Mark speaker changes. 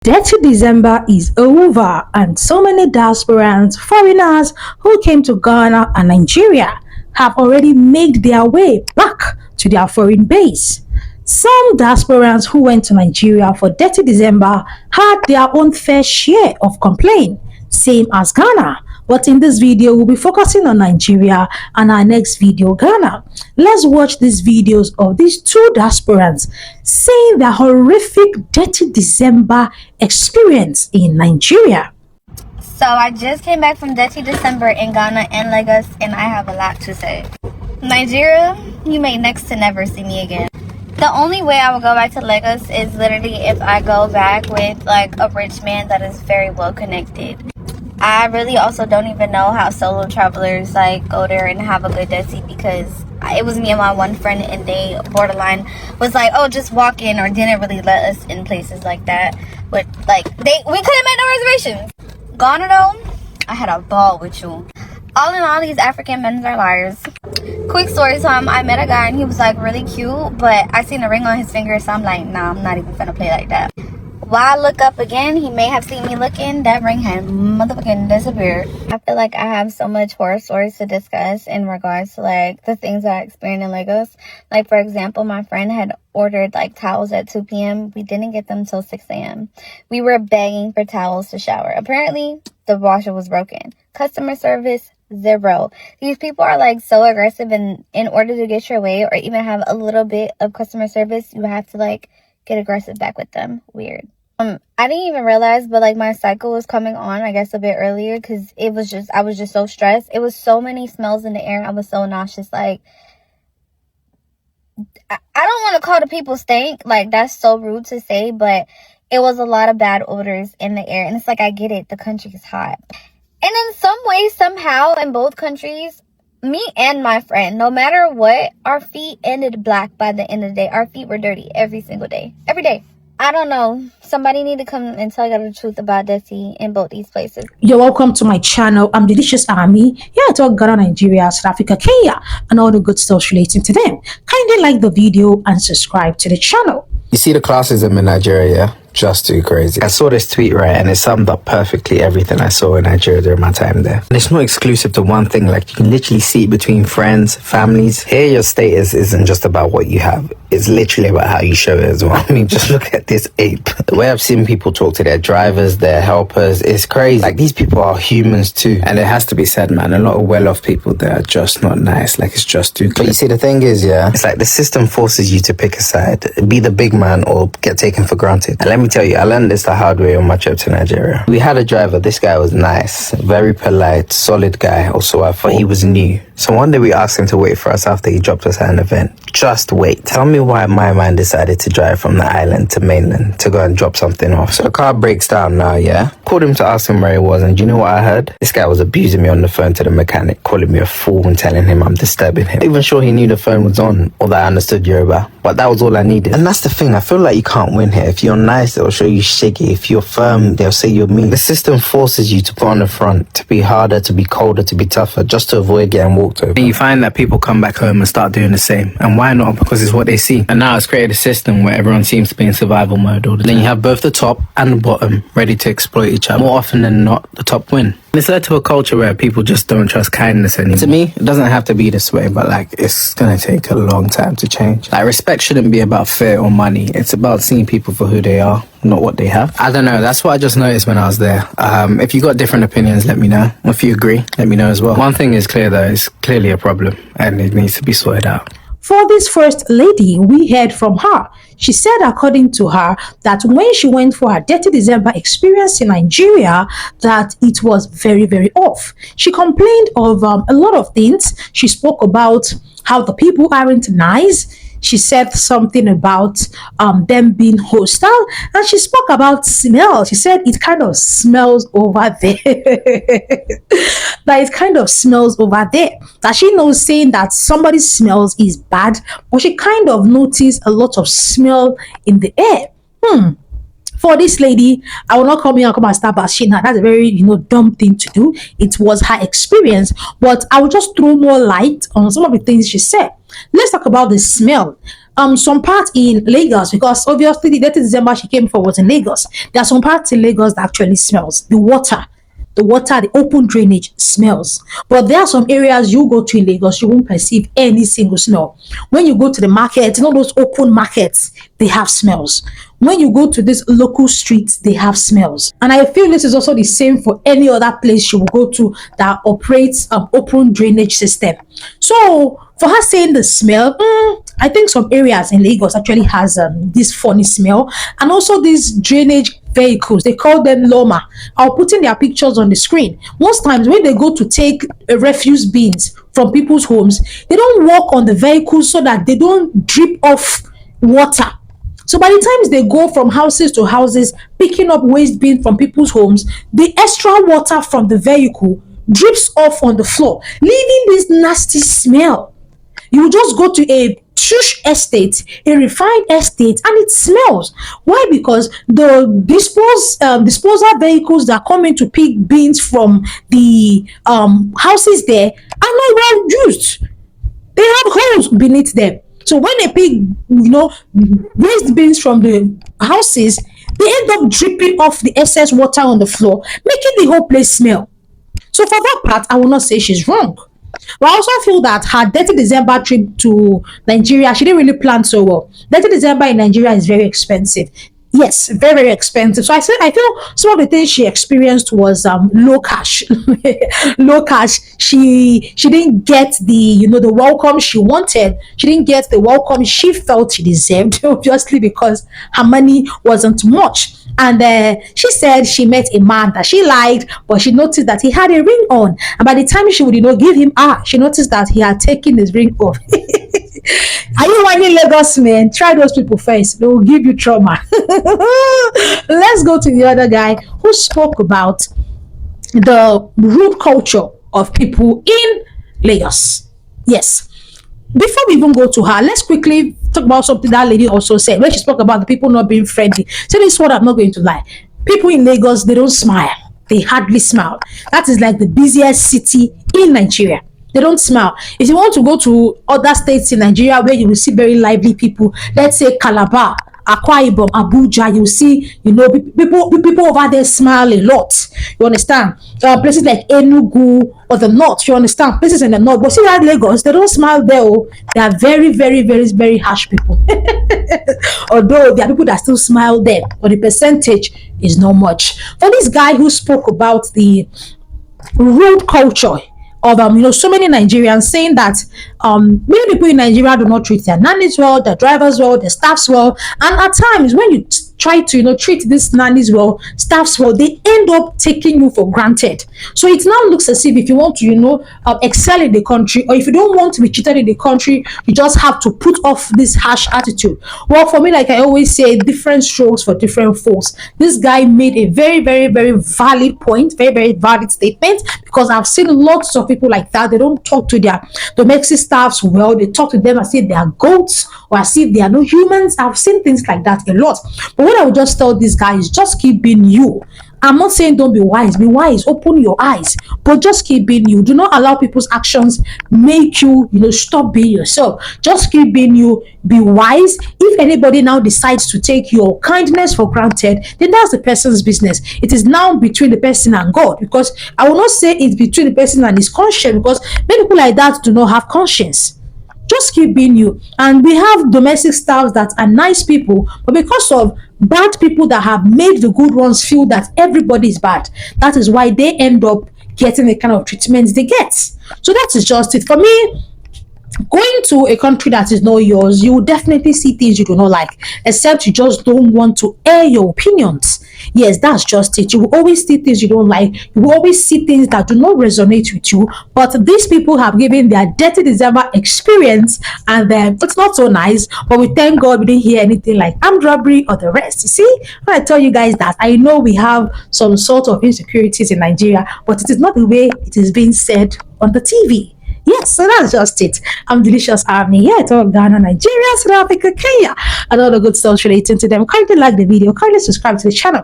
Speaker 1: Dirty December is over, and so many diasporans, foreigners who came to Ghana and Nigeria have already made their way back to their foreign base. Some diasporans who went to Nigeria for Dirty December had their own fair share of complaint, same as Ghana. But in this video, we'll be focusing on Nigeria and our next video, Ghana. Let's watch these videos of these two diasporans saying their horrific Dirty December experience in Nigeria.
Speaker 2: So I just came back from Dirty December in Ghana and Lagos, and I have a lot to say. Nigeria, you may next to never see me again. The only way I will go back to Lagos is literally if I go back with like a rich man that is very well connected. I really also don't even know how solo travelers like go there and have a good Desi, because it was me and my one friend, and they borderline was like, oh, just walk in, or didn't really let us in places like that. But like we couldn't make no reservations. Ghana though, I had a ball with you. All in all, these African men are liars. Quick story time, I met a guy and he was like really cute, but I seen a ring on his finger, so I'm like, nah, I'm not even finna play like that. While I look up again, he may have seen me looking, that ring had motherfucking disappeared. I feel like I have so much horror stories to discuss in regards to like the things I experienced in Lagos. Like for example, my friend had ordered like towels at 2 p.m. We didn't get them till 6 a.m. We were begging for towels to shower. Apparently, the washer was broken. Customer service, zero. These people are like so aggressive, and in order to get your way or even have a little bit of customer service, you have to like get aggressive back with them. Weird. I didn't even realize, but like my cycle was coming on, I guess, a bit earlier, because I was just so stressed. It was so many smells in the air. I was so nauseous. Like, I don't want to call the people stank. Like, that's so rude to say, but it was a lot of bad odors in the air. And it's like, I get it. The country is hot. And in some way, somehow, in both countries, me and my friend, no matter what, our feet ended black by the end of the day. Our feet were dirty every single day. Every day. I don't know. Somebody need to come and tell you the truth about Desi in both these places.
Speaker 1: You're welcome to my channel. I'm Delicious Army. Here I talk Ghana, Nigeria, South Africa, Kenya, and all the good stuff relating to them. Kindly like the video and subscribe to the channel.
Speaker 3: You see the classism in Nigeria? Just too crazy. I saw this tweet, right, and it summed up perfectly everything I saw in Nigeria during my time there. And it's not exclusive to one thing. Like, you can literally see it between friends, families. Here, your status isn't just about what you have. It's literally about how you show it as well. I mean, just look at this ape. The way I've seen people talk to their drivers, their helpers, is crazy. Like, these people are humans too. And it has to be said, man, a lot of well-off people there are just not nice. Like, it's just too clear. But you see, the thing is, yeah, it's like the system forces you to pick a side, be the big man or get taken for granted. And let me tell you, I learned this the hard way on my trip to Nigeria. We had a driver. This guy was nice, very polite, solid guy. Also, I thought he was new. So one day we asked him to wait for us after he dropped us at an event. Just wait. Tell me why my man decided to drive from the island to mainland to go and drop something off. So the car breaks down now, yeah? Called him to ask him where he was, and do you know what I heard? This guy was abusing me on the phone to the mechanic, calling me a fool and telling him I'm disturbing him. Not even sure he knew the phone was on or that I understood Yoruba, but that was all I needed. And that's the thing, I feel like you can't win here. If you're nice, they'll show you shaggy. If you're firm, they'll say you're mean. The system forces you to put on the front, to be harder, to be colder, to be tougher, just to avoid getting walked over. And you find that people come back home and start doing the same. And why not? Because it's what they see. And now it's created a system where everyone seems to be in survival mode all the time. Then you have both the top and the bottom ready to exploit each other. More often than not, the top win. And it's led to a culture where people just don't trust kindness anymore. To me, it doesn't have to be this way, but like, it's gonna take a long time to change. Like, respect shouldn't be about fear or money. It's about seeing people for who they are, not what they have. I don't know, that's what I just noticed when I was there. If you got different opinions, let me know. If you agree, let me know as well. One thing is clear though, it's clearly a problem and it needs to be sorted out.
Speaker 1: For this first lady, we heard from her. She said, according to her, that when she went for her Dirty December experience in Nigeria, that it was very, very off. She complained of a lot of things. She spoke about how the people aren't nice. She said something about them being hostile, and she spoke about smell. She said it kind of smells over there. That it kind of smells over there. That she knows saying that somebody smells is bad, but she kind of noticed a lot of smell in the air. For this lady, I will not come here and come and start bashing her. That's a very, dumb thing to do. It was her experience, but I will just throw more light on some of the things she said. Let's talk about the smell. some part in Lagos, because obviously the 30th December she came for was in Lagos. There are some parts in Lagos that actually smells. The open drainage smells. But there are some areas you go to in Lagos, you won't perceive any single smell. When you go to the market, those open markets, they have smells. When you go to these local streets, they have smells. And I feel this is also the same for any other place you will go to that operates an open drainage system. So for her saying the smell, I think some areas in Lagos actually has this funny smell, and also these drainage vehicles, they call them loma. I'll put in their pictures on the screen. Most times when they go to take refuse bins from people's homes, they don't walk on the vehicles so that they don't drip off water. So by the times they go from houses to houses picking up waste bin from people's homes, the extra water from the vehicle drips off on the floor, leaving this nasty smell. You just go to a shush estate, a refined estate, and it smells. Why? Because the disposal vehicles that come in to pick bins from the houses there are not well used. They have holes beneath them. So when they pick, waste bins from the houses, they end up dripping off the excess water on the floor, making the whole place smell. So for that part, I will not say she's wrong. But I also feel that her 30 December trip to Nigeria, she didn't really plan so well. 30 December in Nigeria is very expensive. Yes, very, very expensive. So I feel some of the things she experienced was low cash. Low cash. She didn't get the welcome she wanted. She didn't get the welcome she felt she deserved, obviously, because her money wasn't much. And she said she met a man that she liked, but she noticed that he had a ring on. And by the time she would, give him she noticed that he had taken his ring off. Are you whining Lagos men? Try those people first. They will give you trauma. Let's go to the other guy who spoke about the rude culture of people in Lagos. Yes. Before we even go to her, let's quickly talk about something that lady also said when she spoke about the people not being friendly. So this is what I'm not going to lie. People in Lagos, they don't smile. They hardly smile. That is like the busiest city in Nigeria. They don't smile. If you want to go to other states in Nigeria where you will see very lively people, let's say Calabar, Akwa Ibom, Abuja, you see, people over there smile a lot. You understand? Places like Enugu or the north, you understand? Places in the north. But see that Lagos, they don't smile there. Oh. They are very, very, very, very harsh people. Although there are people that still smile there, but the percentage is not much. For this guy who spoke about the rude culture of so many Nigerians, saying that many people in Nigeria do not treat their nannies well, their drivers well, their staffs well, and at times when you try to treat these nannies well, staffs well, they end up taking you for granted. So it now looks as if you want to excel in the country, or if you don't want to be treated in the country, you just have to put off this harsh attitude. Well, for me, like I always say, different strokes for different folks. This guy made a very, very, very valid point, very, very valid statement, because I've seen lots of people like that. They don't talk to their domestic staffs well. They talk to them as if they are goats or as if they are no humans. I've seen things like that a lot. But what I would just tell this guy is just keep being you. I'm not saying don't be wise. Be wise. Open your eyes. But just keep being you. Do not allow people's actions make you, stop being yourself. Just keep being you. Be wise. If anybody now decides to take your kindness for granted, then that's the person's business. It is now between the person and God. Because I will not say it's between the person and his conscience, because many people like that do not have conscience. Just keep being you. And we have domestic staffs that are nice people, but because of bad people that have made the good ones feel that everybody is bad, that is why they end up getting the kind of treatment they get. So that is just it. For me, going to a country that is not yours, you will definitely see things you do not like, except you just don't want to air your opinions. Yes, that's just it. You will always see things you don't like. You will always see things that do not resonate with you. But these people have given their dirty December experience, and then it's not so nice. But we thank God we didn't hear anything like armed robbery or the rest. You see, when I tell you guys that, I know we have some sort of insecurities in Nigeria, but it is not the way it is being said on the TV. Yes, so that's just it. I'm Delicious Army here to Ghana, Nigeria, South Africa, Kenya, and all the good stuff relating to them. Kindly like the video, kindly subscribe to the channel.